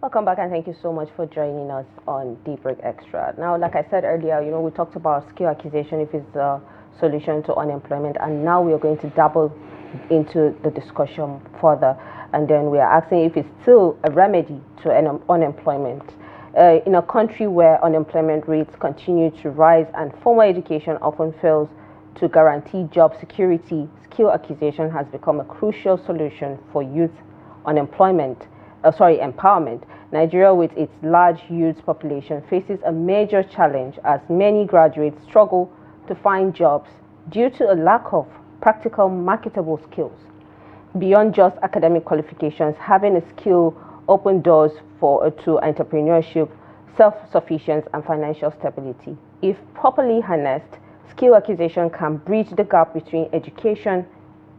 Welcome back, and thank you so much for joining us on Daybreak Extra. Now, like I said earlier, we talked about skill acquisition if it's the solution to unemployment, and now we are going to dabble into the discussion further, and then we are asking if it's still a remedy to unemployment. In a country where unemployment rates continue to rise and formal education often fails to guarantee job security, skill acquisition has become a crucial solution for youth empowerment. Nigeria, with its large youth population, faces a major challenge as many graduates struggle to find jobs due to a lack of practical, marketable skills. Beyond just academic qualifications, having a skill opens doors to entrepreneurship, self-sufficiency, and financial stability. If properly harnessed, skill acquisition can bridge the gap between education,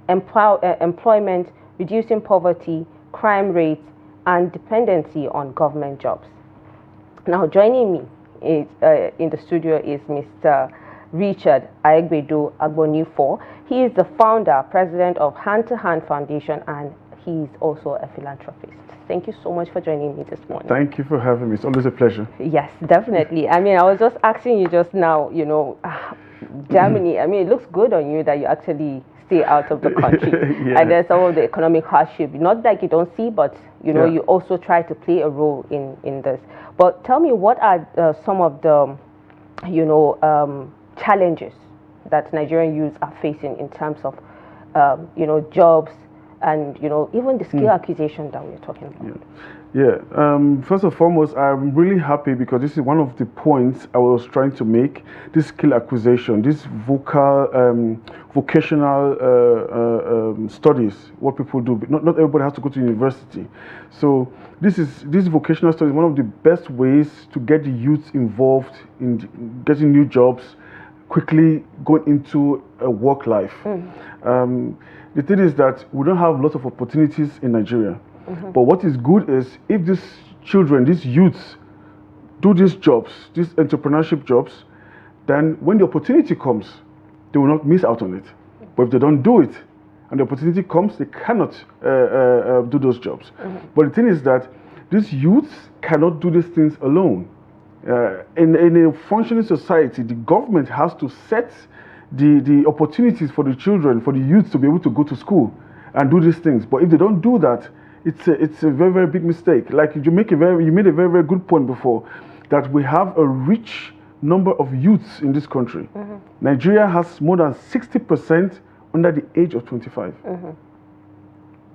employment, reducing poverty, crime rates, and dependency on government jobs. Now, joining me in the studio is Mr. Richard Aigbedo Agbonifo. He is the founder, president of Hand to Hand Foundation, and he is also a philanthropist. Thank you so much for joining me this morning. Thank you for having me. It's always a pleasure. Yes, definitely. I was just asking you just now, Germany, it looks good on you that you actually stay out of the country. Yeah. And there's some of the economic hardship, not like you don't see, but you also try to play a role in this. But tell me, what are some of the challenges that Nigerian youths are facing in terms of jobs and even the skill acquisition that we're talking about? First and foremost, I'm really happy because this is one of the points I was trying to make. This skill acquisition, this vocational studies, what people do. Not everybody has to go to university. So this vocational studies, one of the best ways to get the youth involved in getting new jobs, quickly going into a work life. The thing is that we don't have lots of opportunities in Nigeria. But what is good is if these children, these youths, do these jobs, these entrepreneurship jobs, then when the opportunity comes, they will not miss out on it. But if they don't do it, and the opportunity comes, they cannot do those jobs. But the thing is that these youths cannot do these things alone. In a functioning society, the government has to set the opportunities for the children, for the youth to be able to go to school and do these things. But if they don't do that, it's a very, very big mistake. Like you made a very, very good point before, that we have a rich number of youths in this country. Nigeria has more than 60% under the age of 25.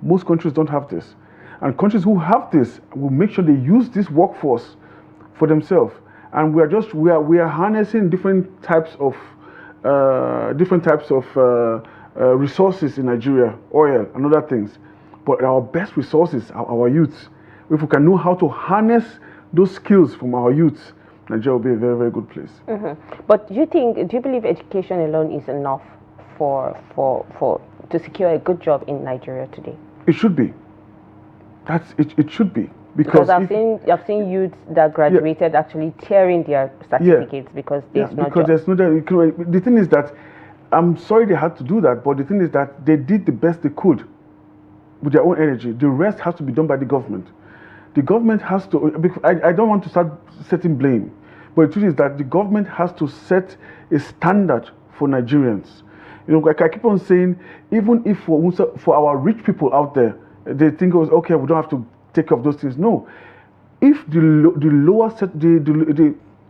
Most countries don't have this. And countries who have this will make sure they use this workforce for themselves. And we are harnessing different types of resources in Nigeria, oil and other things. But our best resources are our youths. If we can know how to harness those skills from our youths, Nigeria will be a very, very good place. But do you believe education alone is enough to secure a good job in Nigeria today? It should be. It should be. Because I've seen youths that graduated actually tearing their certificates because there's no job. The thing is that, I'm sorry they had to do that, but the thing is that they did the best they could with their own energy. The rest has to be done by the government. The government has to, because I don't want to start setting blame, but the truth is that the government has to set a standard for Nigerians. Like I keep on saying, even if for our rich people out there, they think it was okay, we don't have to take care of those things. No. If the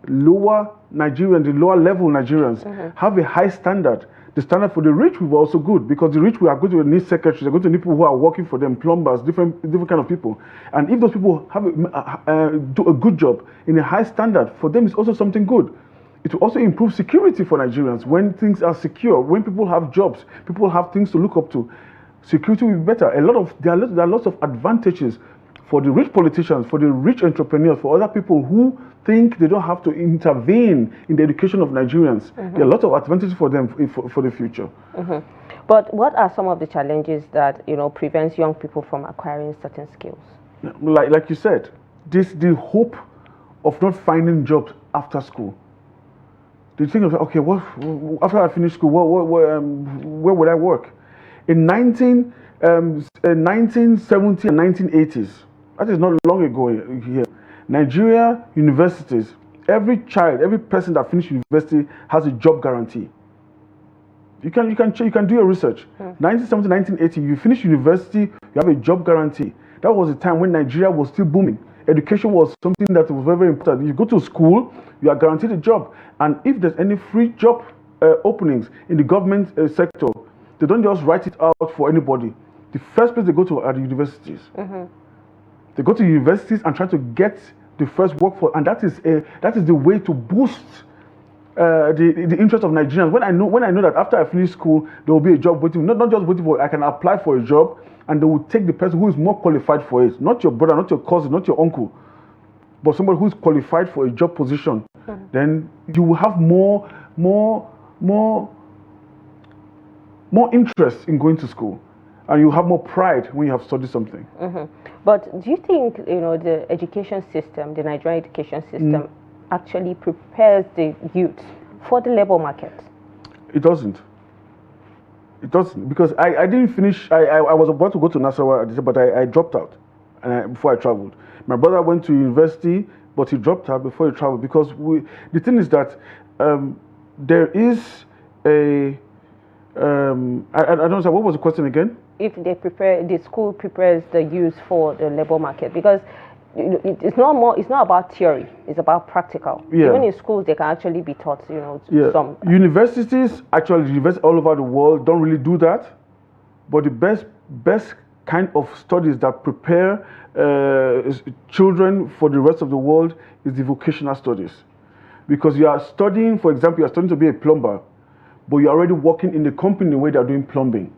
lower Nigerians, the lower level Nigerians have a high standard, the standard for the rich will be also good, because the rich, we are going to need secretaries, they're going to need people who are working for them, plumbers, different kind of people. And if those people have do a good job in a high standard, for them it's also something good. It will also improve security for Nigerians. When things are secure, when people have jobs, people have things to look up to, security will be better. There are lots of advantages for the rich politicians, for the rich entrepreneurs, for other people who think they don't have to intervene in the education of Nigerians. There are a lot of advantages for them for the future. But what are some of the challenges that prevents young people from acquiring certain skills? Like you said, the hope of not finding jobs after school. They think of, okay, after I finish school, where would I work? In 1970 and 1980s, That is not long ago here. Nigeria universities, every child, every person that finished university has a job guarantee. You can do your research. 1970, 1980, you finish university, you have a job guarantee. That was a time when Nigeria was still booming. Education was something that was very, very important. You go to school, you are guaranteed a job. And if there's any free job openings in the government sector, they don't just write it out for anybody. The first place they go to are the universities. They go to universities and try to get the first workforce, and that is the way to boost the interest of Nigerians. When I know that after I finish school, there will be a job waiting, not just waiting for, I can apply for a job, and they will take the person who is more qualified for it. Not your brother, not your cousin, not your uncle, but somebody who is qualified for a job position. Then you will have more interest in going to school, and you have more pride when you have studied something. But do you think, the education system, the Nigerian education system, actually prepares the youth for the labor market? It doesn't. It doesn't, because I didn't finish. I was about to go to Nasarawa, but I dropped out before I traveled. My brother went to university, but he dropped out before he traveled, because the thing is that there is a I don't know, what was the question again? If the school prepares the youth for the labor market, because it's not about theory, it's about practical. Even in schools, they can actually be taught, some. Universities all over the world don't really do that, but the best kind of studies that prepare children for the rest of the world is the vocational studies. Because you are studying, for example, you are studying to be a plumber, but you're already working in the company where they're doing plumbing.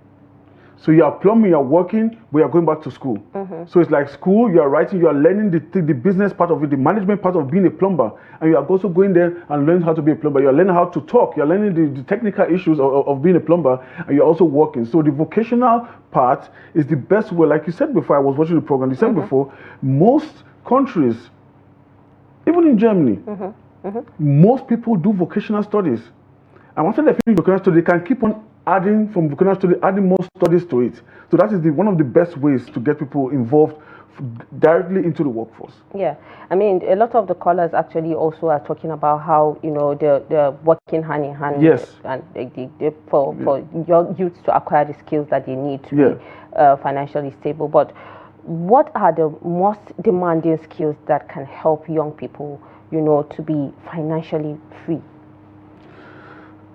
So you are plumbing, you are working, but you are going back to school. So it's like school, you are writing, you are learning the business part of it, the management part of being a plumber. And you are also going there and learning how to be a plumber. You are learning how to talk, you are learning the technical issues of being a plumber, and you're also working. So the vocational part is the best way. Like you said before, I was watching the program, you said before, most countries, even in Germany, most people do vocational studies. And once they finish vocational studies, they can keep on adding from vocational studies, adding more studies to it. So that is one of the best ways to get people involved directly into the workforce. Yeah, I mean, a lot of the callers actually also are talking about how they're working hand in hand. Yes. And for young youths to acquire the skills that they need to be financially stable. But what are the most demanding skills that can help young people, to be financially free?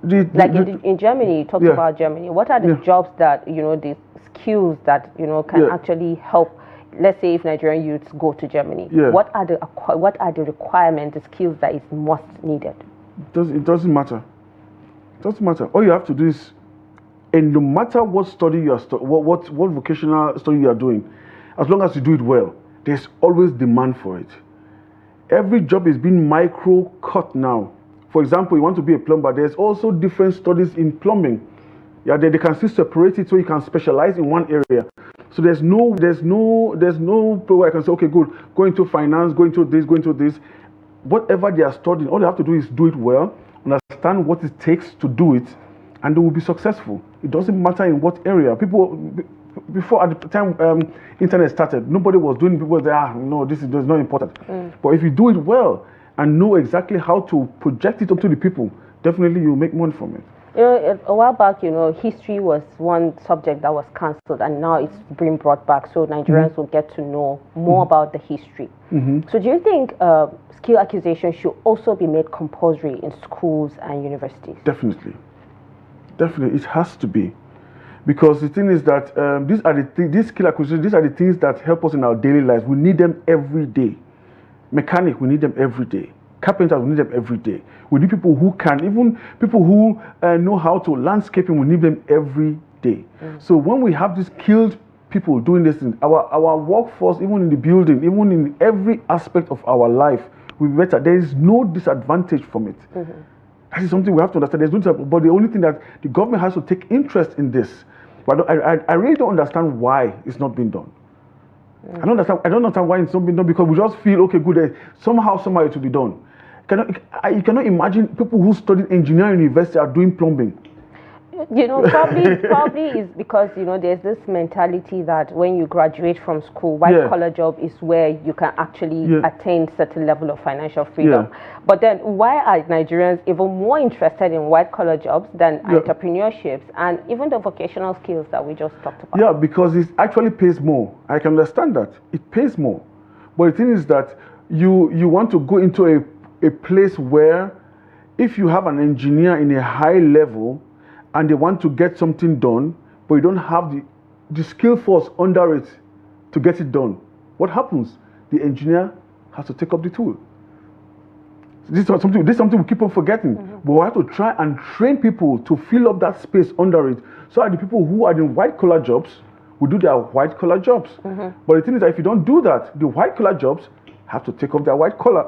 In Germany, you talked about Germany. What are the jobs that, the skills that, can actually help, let's say if Nigerian youths go to Germany, what are the requirements, the skills that is most needed? It doesn't matter. It doesn't matter. All you have to do is, and no matter what study you are what vocational study you are doing, as long as you do it well, there's always demand for it. Every job is being micro-cut now. For example, you want to be a plumber, there's also different studies in plumbing. They can still separate it so you can specialize in one area. So there's no way I can say, okay, good, go into finance, go into this. Whatever they are studying, all they have to do is do it well, understand what it takes to do it, and they will be successful. It doesn't matter in what area. People, before at the time internet started, nobody was doing it. People were there, no, this is not important. But if you do it well, and know exactly how to project it up to the people, definitely you'll make money from it. A while back, history was one subject that was cancelled, and now it's being brought back, so Nigerians will get to know more about the history. So do you think skill acquisition should also be made compulsory in schools and universities? Definitely, it has to be. Because the thing is that these skill acquisition, these are the things that help us in our daily lives. We need them every day. Mechanic, we need them every day. Carpenters, we need them every day. We need people who can, even people who know how to landscaping, we need them every day. So when we have these skilled people doing this thing, our workforce, even in the building, even in every aspect of our life, will be better. There is no disadvantage from it. That is something we have to understand. There's no disadvantage, but the only thing that the government has to take interest in this. But I really don't understand why it's not being done. I don't understand why it's not being done, because we just feel, okay, good, somehow it will be done. You cannot imagine people who studied engineering university are doing plumbing. Probably is because, there's this mentality that when you graduate from school, white collar job is where you can actually attain certain level of financial freedom. But then why are Nigerians even more interested in white collar jobs than entrepreneurships and even the vocational skills that we just talked about? Yeah, because it actually pays more. I can understand that. It pays more. But the thing is that you want to go into a place where if you have an engineer in a high level and they want to get something done, but you don't have the skill force under it to get it done, what happens? The engineer has to take up the tool. This is something we keep on forgetting. But we have to try and train people to fill up that space under it, so that the people who are in white collar jobs will do their white collar jobs. But the thing is that if you don't do that, the white collar jobs have to take off their white collar,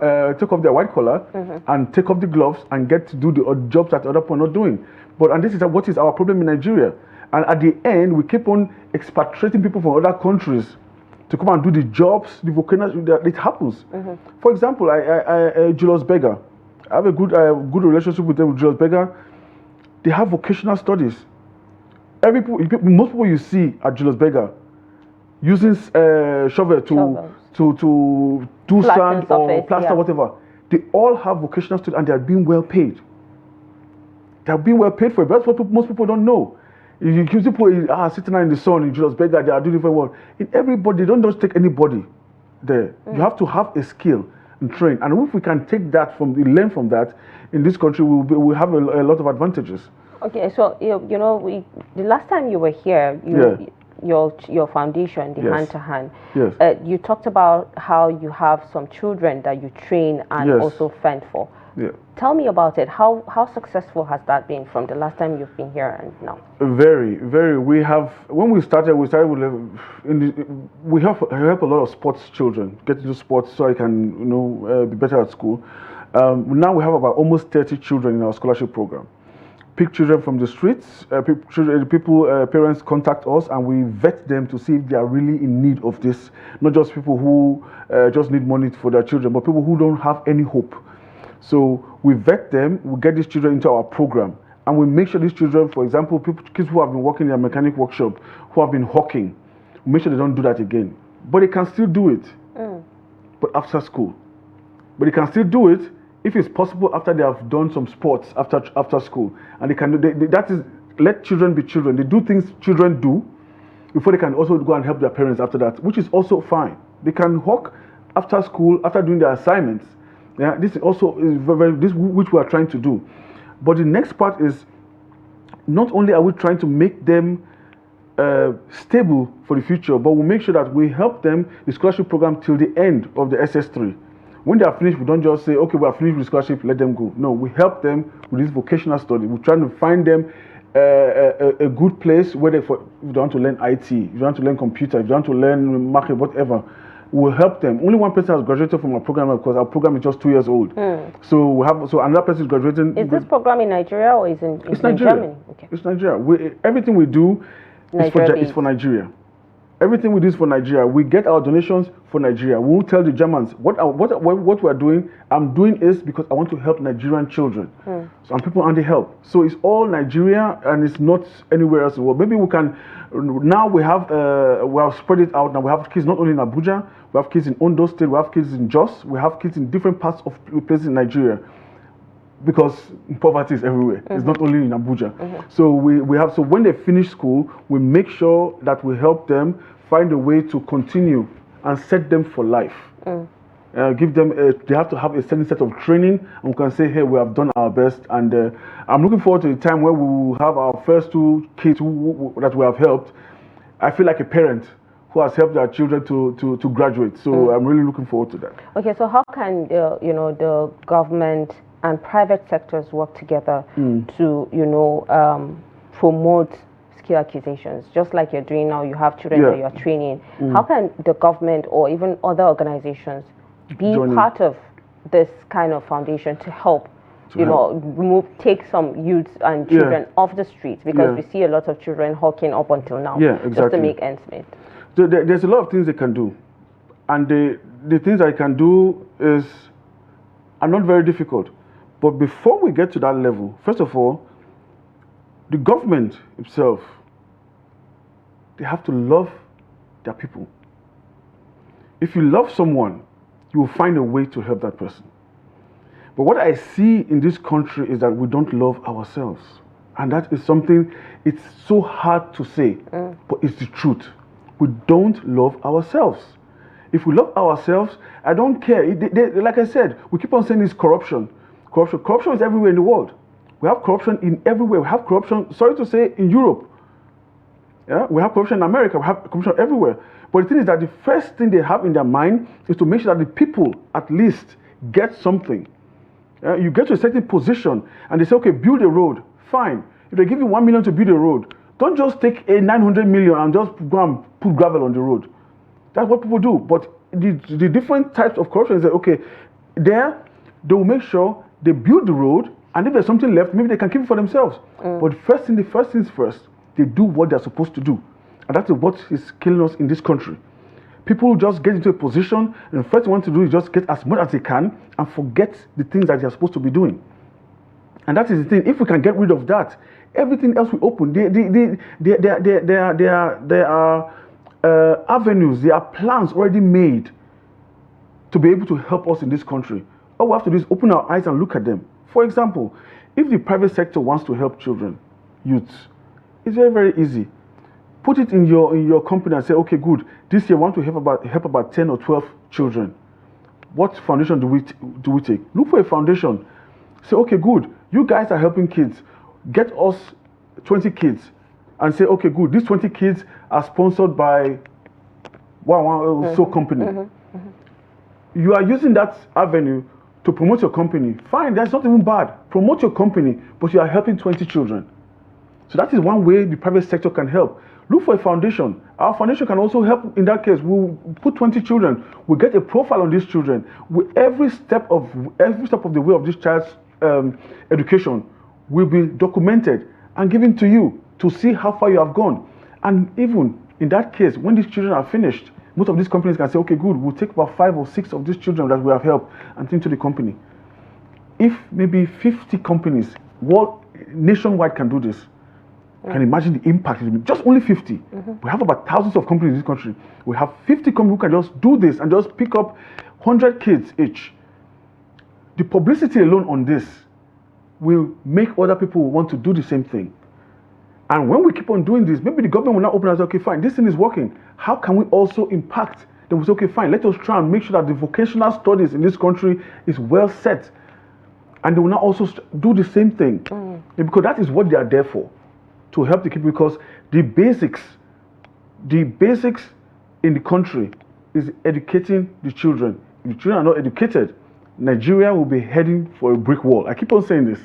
and take off the gloves and get to do the jobs that other people are not doing. And this is what is our problem in Nigeria. And at the end, we keep on expatriating people from other countries to come and do the jobs, the vocational. It happens. For example, Julius Berger, I have a good relationship with them. With Julius Berger, they have vocational studies. Most people you see at Julius Berger using shovel to do sand or plaster, whatever, they all have vocational studies and they are being well paid. They are being well paid for it. That's what most people don't know. You people are sitting out in the sun in Julius Berger, they are doing very well. In everybody, they don't just take anybody there. You have to have a skill and train. And if we can take that learn from that, in this country, we'll have a lot of advantages. Okay, so the last time you were here, your foundation, the Hand to Hand, you talked about how you have some children that you train and also fend for. Tell me about it. How successful has that been from the last time you've been here and now? Very, very. When we started with we help a lot of sports children get into sports so I can be better at school. Now we have about almost 30 children in our scholarship program. Pick children from the streets. Parents contact us and we vet them to see if they are really in need of this. Not just people who just need money for their children, but people who don't have any hope. So we vet them, we get these children into our program, and we make sure these children, for example, kids who have been working in a mechanic workshop, who have been hawking, we make sure they don't do that again. But they can still do it, but after school. But they can still do it if it's possible after they have done some sports after school. And they can do that is let children be children. They do things children do before they can also go and help their parents after that, which is also fine. They can hawk after school, after doing their assignments. Yeah, this is also which we are trying to do. But the next part is not only are we trying to make them stable for the future, but we make sure that we help them the scholarship program till the end of the SS3. When they are finished, we don't just say, okay, we are finished with scholarship, let them go. No, we help them with this vocational study. We're trying to find them a good place where if you want to learn IT, if you want to learn computer, if you want to learn market, whatever. We'll help them. Only one person has graduated from our program because our program is just 2 years old. So another person is graduating. Is this program in Nigeria or is in Germany? Okay. It's Nigeria. Everything we do is for Nigeria. Everything we do is for Nigeria. We get our donations for Nigeria. We won't tell the Germans what we are doing. I'm doing is because I want to help Nigerian children. Some people need help. So it's all Nigeria and it's not anywhere else in the world. Maybe we can. Now we have spread it out. Now we have kids not only in Abuja. We have kids in Ondo State. We have kids in Jos. We have kids in different parts of places in Nigeria. Because poverty is everywhere. It's not only in Abuja. So we have. So when they finish school, we make sure that we help them find a way to continue and set them for life. Give them. They have to have a certain set of training, and we can say, "Hey, we have done our best." And I'm looking forward to the time where we will have our first 2 kids that we have helped. I feel like a parent who has helped their children to graduate. So I'm really looking forward to that. Okay, so how can the government and private sectors work together to promote skill acquisitions, just like you're doing now? You have children that you're training. How can the government or even other organizations be part of this kind of foundation to help take some youths and children off the streets, because we see a lot of children hawking up until now just to make ends meet? There's a lot of things they can do, and the things I can do are not very difficult. But before we get to that level, first of all, The government itself, they have to love their people. If you love someone, you will find a way to help that person. But what I see in this country is that we don't love ourselves. And that is something, it's so hard to say, but it's the truth. We don't love ourselves. If we love ourselves, I don't care. Like I said, we keep on saying it's corruption. Corruption is everywhere in the world. We have corruption in everywhere. We have corruption, sorry to say, in Europe. Yeah? We have corruption in America. We have corruption everywhere. But the thing is that the first thing they have in their mind is to make sure that the people at least get something. You get to a certain position and they say, okay, build a road. Fine. If they give you 1 million to build a road, don't just take a 900 million and just go and put gravel on the road. That's what people do. But the different types of corruption is that, okay, they will make sure they build the road, and if there's something left, maybe they can keep it for themselves. But the first things first, they do what they're supposed to do. And that's what is killing us in this country. People just get into a position, and the first thing they want to do is just get as much as they can and forget the things that they're supposed to be doing. And that is the thing. If we can get rid of that, everything else will open. There are avenues, there are plans already made to be able to help us in this country. All we have to do is open our eyes and look at them. For example, if the private sector wants to help children, youths, it's very, very easy. Put it in your company and say, okay, good. This year, I want to help about 10 or 12 children. What foundation do we take? Look for a foundation. Say, okay, good. You guys are helping kids. Get us 20 kids, and say, okay, good. These 20 kids are sponsored by so company. You are using that avenue to promote your company. Fine, that's not even bad. Promote your company, but you are helping 20 children. So that is one way the private sector can help. Look for a foundation. Our foundation can also help in that case. We'll put 20 children. We'll get a profile on these children. With every step of the way of this child's education will be documented and given to you to see how far you have gone. And even in that case, when these children are finished, most of these companies can say, okay, good, we'll take about 5 or 6 of these children that we have helped and into the company. If maybe 50 companies nationwide can do this, can imagine the impact. Just only 50. We have about thousands of companies in this country. We have 50 companies who can just do this and just pick up 100 kids each. The publicity alone on this will make other people want to do the same thing. And when we keep on doing this, maybe the government will now open and say, okay, fine, this thing is working. How can we also impact? Then we say, okay, fine, let us try and make sure that the vocational studies in this country is well set. And they will now also do the same thing. Because that is what they are there for. To help the people, because the basics in the country is educating the children. If the children are not educated, Nigeria will be heading for a brick wall. I keep on saying this.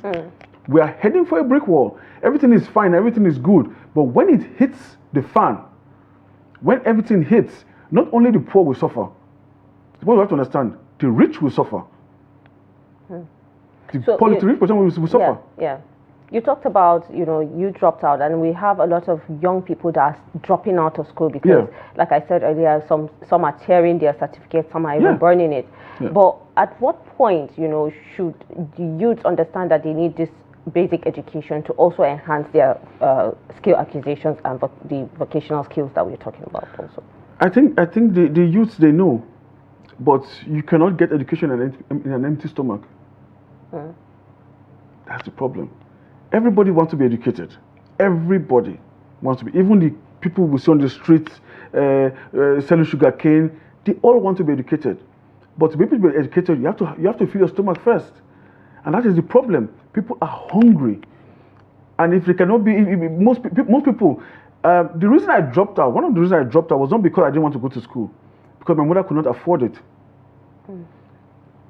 We are heading for a brick wall. Everything is fine, everything is good. But when it hits the fan, when everything hits, not only the poor will suffer. What you have to understand, the rich will suffer. The rich person will suffer. Yeah. You talked about, you dropped out, and we have a lot of young people that are dropping out of school because, like I said earlier, some are tearing their certificate, some are even burning it. But at what point, should the youth understand that they need this basic education to also enhance their skill acquisitions and the vocational skills that we're talking about also? I think the youths, they know, but you cannot get education in an empty stomach. That's the problem. Everybody wants to be educated. Everybody wants to be. Even the people we see on the streets selling sugar cane, they all want to be educated. But to be able to be educated, you have to fill your stomach first, and that is the problem. People are hungry, and if they cannot be, most people. The reason I dropped out, one of the reasons I dropped out was not because I didn't want to go to school, because my mother could not afford it.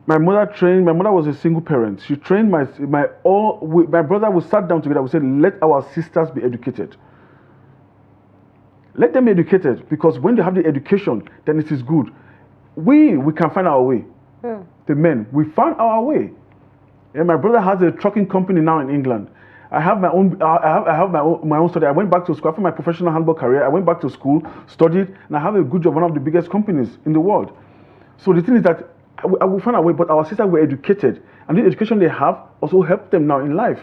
My mother was a single parent. She trained my brother. We sat down together. We said, let our sisters be educated. Let them be educated, because when they have the education, then it is good. We can find our way. The men, we found our way. And my brother has a trucking company now in England. I have my own. I have my own study. I went back to school after my professional handball career. I went back to school, studied, and I have a good job. One of the biggest companies in the world. So the thing is that I will find a way, but our sisters were educated, and the education they have also helped them now in life.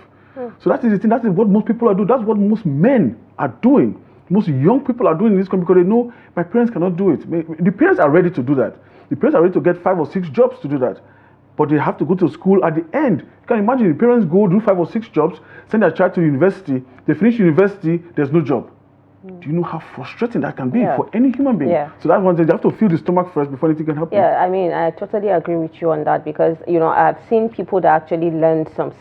So that is the thing. That is what most people are doing. That's what most men are doing. Most young people are doing in this country because they know my parents cannot do it. The parents are ready to do that. The parents are ready to get 5 or 6 jobs to do that. But they have to go to school at the end. You can imagine the parents go do 5 or 6 jobs, send their child to university, they finish university, there's no job. Do you know how frustrating that can be for any human being? So that's one thing. You have to fill the stomach first before anything can happen. I mean, I totally agree with you on that because, you know, I've seen people that actually learned some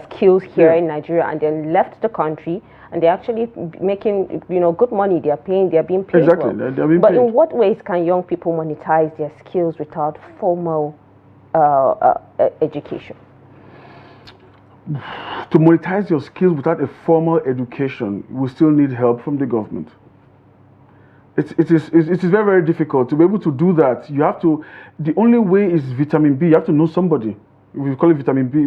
skills here in Nigeria and then left the country and they're actually making, you know, good money. They're being paid Exactly. well. But in what ways can young people monetize their skills without formal education? To monetize your skills without a formal education, we still need help from the government. It is very, very difficult to be able to do that. You have to, the only way is vitamin B. You have to know somebody. We call it vitamin B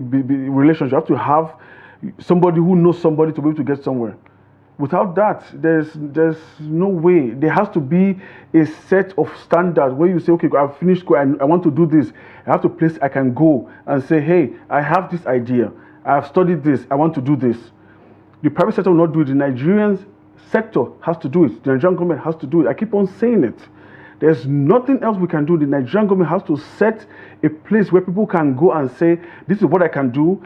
relationship. You have to have somebody who knows somebody to be able to get somewhere. Without that, there's no way. There has to be a set of standards where you say, okay, I've finished school, I want to do this. I have a place I can go and say, hey, I have this idea. I have studied this. I want to do this. The private sector will not do it. The Nigerian sector has to do it. The Nigerian government has to do it. I keep on saying it. There's nothing else we can do. The Nigerian government has to set a place where people can go and say, this is what I can do.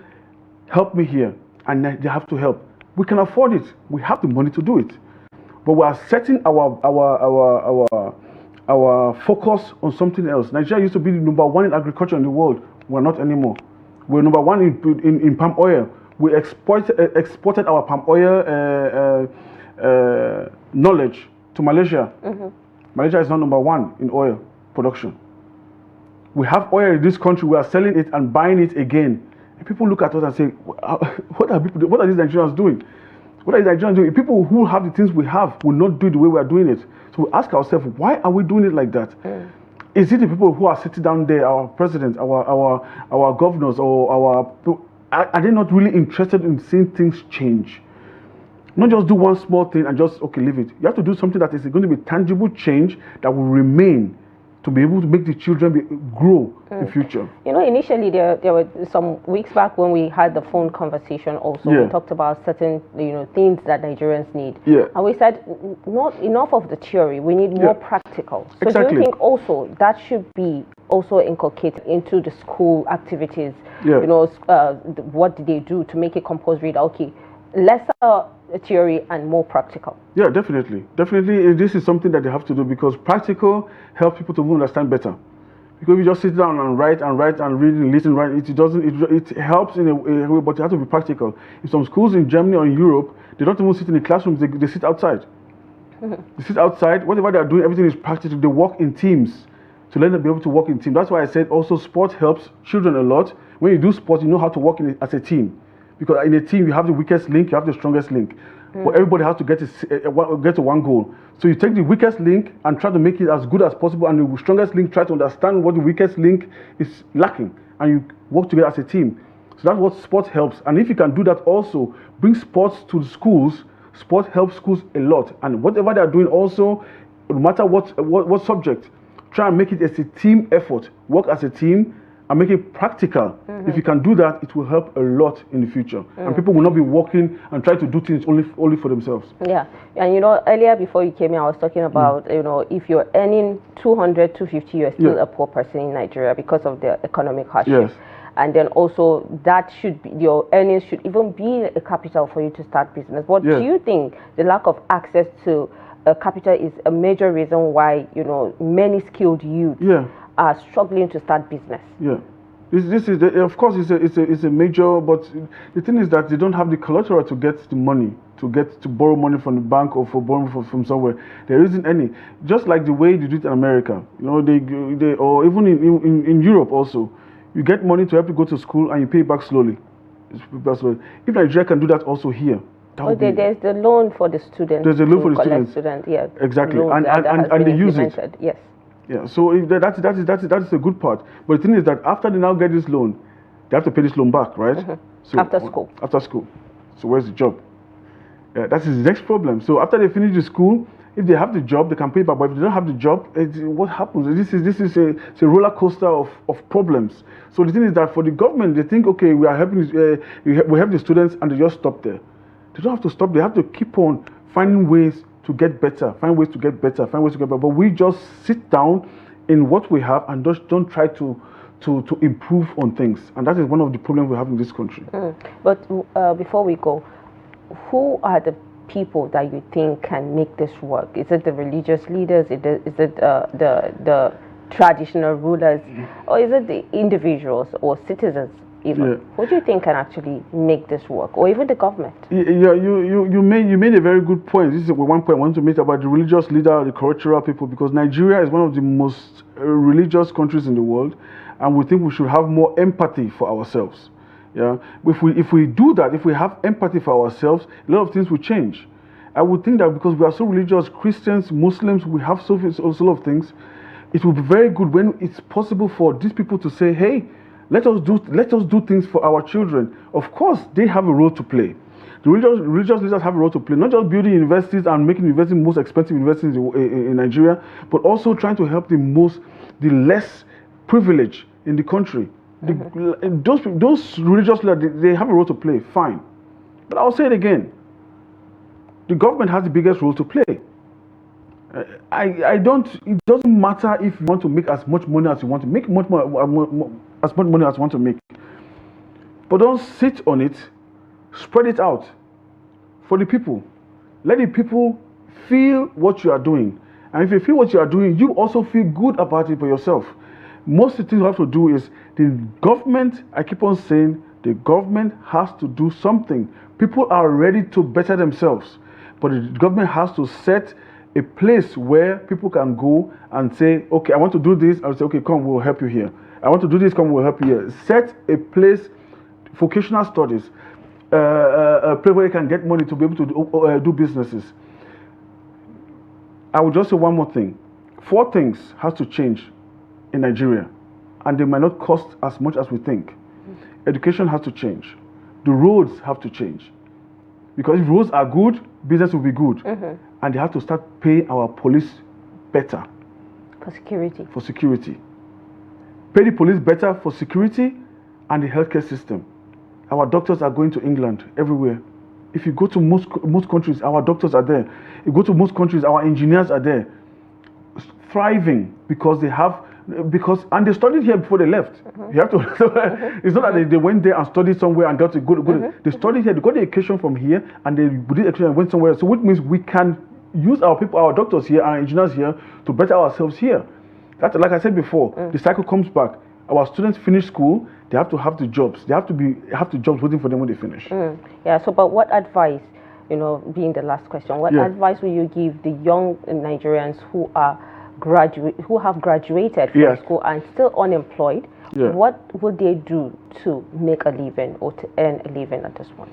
Help me here. And they have to help. We can afford it. We have the money to do it. But we are setting our focus on something else. Nigeria used to be the #1 in agriculture in the world. We're not anymore. We're #1 in palm oil. We exported our palm oil knowledge to Malaysia. Malaysia is not #1 in oil production. We have oil in this country. We are selling it and buying it again. And people look at us and say, what are these Nigerians doing? What are these Nigerians doing? People who have the things we have will not do it the way we are doing it. So we ask ourselves, why are we doing it like that? Is it the people who are sitting down there, our presidents, our governors, or are they not really interested in seeing things change? Not just do one small thing and just, okay, leave it. You have to do something that is going to be tangible change that will remain to be able to make the children grow in future. You know, initially there were some weeks back when we had the phone conversation also, we talked about certain, you know, things that Nigerians need. And we said, not enough of the theory, we need more practical. So do you think also that should be also inculcated into the school activities? You know, what do they do to make it compulsory that, okay, lesser theory and more practical? Yeah, definitely. Definitely, this is something that they have to do because practical helps people to understand better. Because if you just sit down and write and read and listen, it helps in a way, but you have to be practical. In some schools in Germany or in Europe, they don't even sit in the classrooms, they sit outside. They sit outside, whatever they are doing, everything is practical. They work in teams to let them be able to work in teams. That's why I said also sport helps children a lot. When you do sport, you know how to work as a team. Because in a team, you have the weakest link, you have the strongest link. But everybody has to get to one goal. So you take the weakest link and try to make it as good as possible, and the strongest link try to understand what the weakest link is lacking, and you work together as a team. So that's what sport helps. And if you can do that also, bring sports to the schools, sport helps schools a lot. And whatever they are doing also, no matter what subject, try and make it as a team effort. Work as a team and make it practical. If you can do that, it will help a lot in the future. And people will not be working and try to do things only for themselves. Yeah, and you know, earlier before you came in, I was talking about, you know, if you're earning 200, 250, you're still a poor person in Nigeria because of the economic hardship. And then also that should be, your earnings should even be a capital for you to start business. But do you think the lack of access to capital is a major reason why, you know, many skilled youth are struggling to start business? This is of course it's a major, but the thing is that they don't have the collateral to get the money, to borrow money from the bank or borrow from somewhere. There isn't any. Just like the way they do it in America, you know, they or even in Europe also, you get money to help you go to school and you pay back slowly. If Nigeria can do that also here. There's the loan for the students. There's a loan for the students. Exactly, and they use it. Yeah, so that is a good part. But the thing is that after they now get this loan, they have to pay this loan back, right? So after school. After school. So where's the job? That is the next problem. So after they finish the school, If they have the job, they can pay back. But if they don't have the job, what happens? This is a roller coaster of problems. So the thing is that for the government, they think, okay, we are helping, we help the students, and they just stop there. They don't have to stop. They have to keep on finding ways to get better, find ways to get better. But we just sit down in what we have and just don't try to improve on things. And that is one of the problems we have in this country. But before we go, who are the people that you think can make this work? Is it the religious leaders? Is it the traditional rulers? Or is it the individuals or citizens even? Yeah. Who do you think can actually make this work? Or even the government? Yeah, you made a very good point. This is one point I want to make about the religious leader, the cultural people, because Nigeria is one of the most religious countries in the world, and we think we should have more empathy for ourselves. Yeah, if we do that, if we have empathy for ourselves, a lot of things will change. I would think that because we are so religious, Christians, Muslims, we have so lot of things. It will be very good when it's possible for these people to say, "Hey, let us do things for our children." Of course, they have a role to play. The religious leaders have a role to play, not just building universities and making universities most expensive universities in Nigeria, but also trying to help the less privileged in the country. Those religious leaders, they have a role to play, fine. But I'll say it again. The government has the biggest role to play. It doesn't matter if you want to make as much money as you want to make, as much money as you want to make. But don't sit on it, spread it out for the people. Let the people feel what you are doing. And if you feel what you are doing, you also feel good about it for yourself. Most of the things you have to do is the government, I keep on saying, the government has to do something. People are ready to better themselves, but the government has to set a place where people can go and say, okay, I want to do this. I'll say, okay, come, we'll help you here. I want to do this, come, we'll help you here. Set a place, vocational studies, a place where you can get money to be able to do businesses. I will just say one more thing. 4 things has to change in Nigeria, and they might not cost as much as we think. Education has to change. The roads have to change. Because if roads are good, business will be good. And they have to start paying our police better. For security. For security. Pay the police better for security and the healthcare system. Our doctors are going to England, everywhere. If you go to most countries, our doctors are there. If you go to most countries, our engineers are there. Thriving because and they studied here before they left. You have to. It's not that they went there and studied somewhere and got a good. They studied here. They got the education from here, and they did education and went somewhere else. So which means we can use our people, our doctors here, our engineers here, to better ourselves here. That's like I said before. The cycle comes back. Our students finish school. They have to have the jobs. They have the jobs waiting for them when they finish. Yeah. So, but what advice? Being the last question, what advice will you give the young Nigerians who have graduated from school and still unemployed? What would they do to make a living or to earn a living at this point?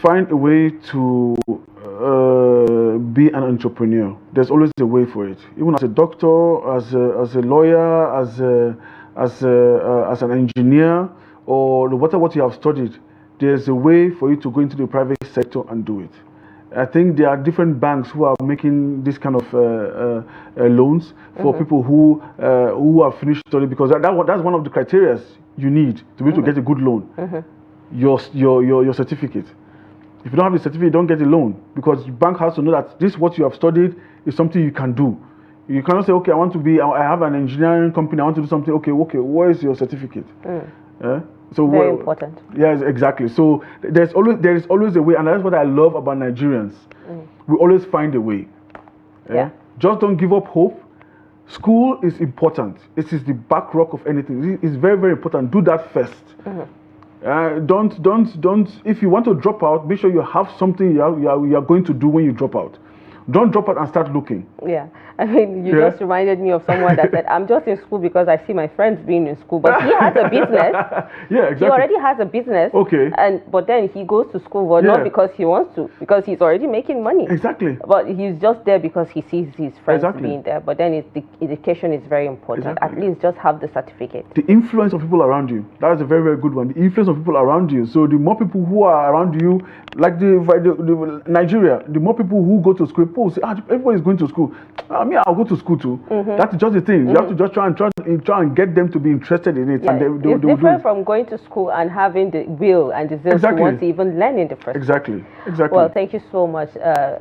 Find a way to be an entrepreneur. There's always a way for it. Even as a doctor, as a lawyer, as an engineer, or no matter what you have studied, there's a way for you to go into the private sector and do it. I think there are different banks who are making this kind of loans for people who have finished study, because that's one of the criteria you need to be able to get a good loan. Your certificate. If you don't have the certificate, you don't get a loan, because the bank has to know that this what you have studied is something you can do. You cannot say, okay, I have an engineering company, I want to do something. Okay, where is your certificate? So very important. Yes, exactly. So there is always a way, and that's what I love about Nigerians. We always find a way. Just don't give up hope. School is important. It is the back rock of anything. It's very, very important. Do that first. Don't. If you want to drop out, make sure you have something you are going to do when you drop out. Don't drop out and start looking. Yeah. I mean, you just reminded me of someone that said, I'm just in school because I see my friends being in school. But he has a business. Yeah, exactly. He already has a business. Okay. But then he goes to school, but not because he wants to, because he's already making money. Exactly. But he's just there because he sees his friends being there. But then the education is very important. At least just have the certificate. The influence of people around you. That is a very, very good one. The influence of people around you. So the more people who are around you, like the Nigeria, the more people who go to school, people will say, everybody's going to school. I mean, I'll go to school too. That's just the thing. You have to just try and get them to be interested in it. Yeah, And it's different from going to school and having the will and the zeal to want to even learn in the first place. Exactly. Well, thank you so much,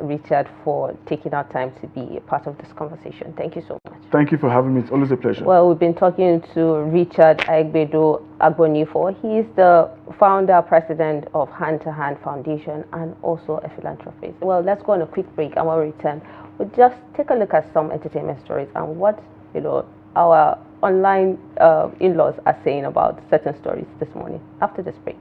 Richard, for taking our time to be a part of this conversation. Thank you so much. Thank you for having me. It's always a pleasure. Well, we've been talking to Richard Aigbedo Agbonifo. He is the founder, president of Hand to Hand Foundation and also a philanthropist. Well, let's go on a quick break, and when we return, we'll just take a look at some entertainment stories and what our online in-laws are saying about certain stories this morning after this break.